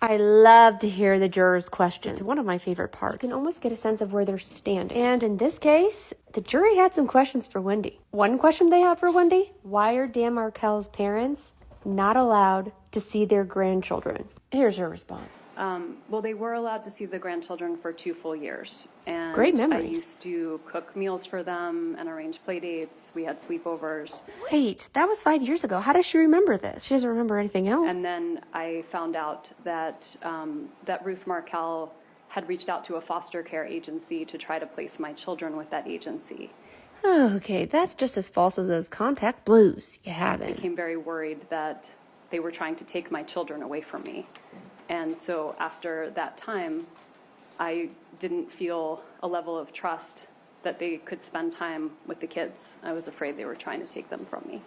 I love to hear the jurors' questions. It's one of my favorite parts. You can almost get a sense of where they're standing. And in this case, the jury had some questions for Wendi. One question they had for Wendi: why are Dan Markel's parents not allowed to see their grandchildren? Here's her response. Well, they were allowed to see the grandchildren for 2 full years. And Great memory. I used to cook meals for them and arrange play dates. We had sleepovers. Wait, that was 5 years ago. How does she remember this? She doesn't remember anything else. And then I found out that that Ruth Markel had reached out to a foster care agency to try to place my children with that agency. Okay, that's just as false as those contact blues you have I in. became very worried that they were trying to take my children away from me. And so after that time, I didn't feel a level of trust that they could spend time with the kids. I was afraid they were trying to take them from me.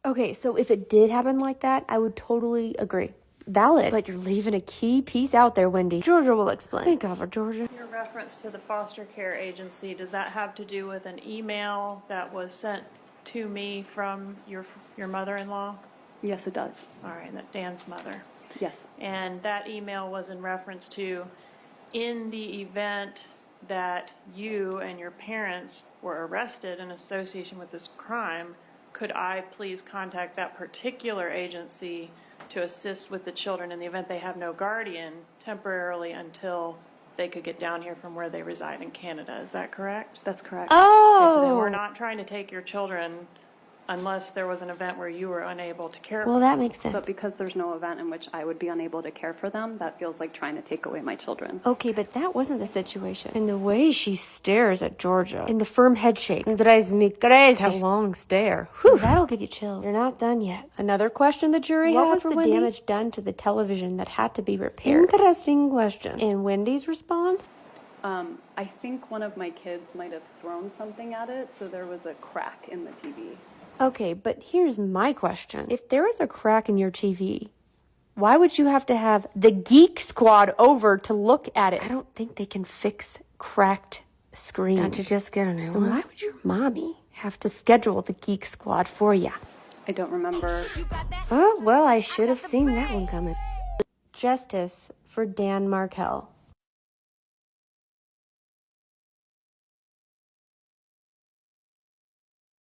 Okay, so if it did happen like that, I would totally agree. Valid. But you're leaving a key piece out there, Wendi. Georgia will explain. Think of her, Georgia. Your reference to the foster care agency, does that have to do with an email that was sent to me from your mother-in-law? Yes, it does. All right, that Dan's mother. Yes. And that email was in reference to, in the event that you and your parents were arrested in association with this crime, could I please contact that particular agency to assist with the children in the event they have no guardian temporarily until they could get down here from where they reside in Canada. Is that correct? That's correct. Okay, so then Oh! we're not trying to take your children unless there was an event where you were unable to care for Well, them. that makes sense. But because there's no event in which I would be unable to care for them, that feels like trying to take away my children. Okay, but that wasn't the situation. And the way she stares at Georgia, in the firm head shake, drives me crazy. That long stare. Whew, that'll give you chills. You're not done yet. Another question the jury had for Wendi? What was the damage done to the television that had to be repaired? Interesting question. And Wendy's response? I think one of my kids might have thrown something at it, so there was a crack in the TV. Okay, but here's my question. If there is a crack in your TV, why would you have to have the Geek Squad over to look at it? I don't think they can fix cracked screens. Don't you just get a new one? Why would your mommy have to schedule the Geek Squad for you? I don't remember. Oh, well, I should have seen that one coming. Justice for Dan Markel.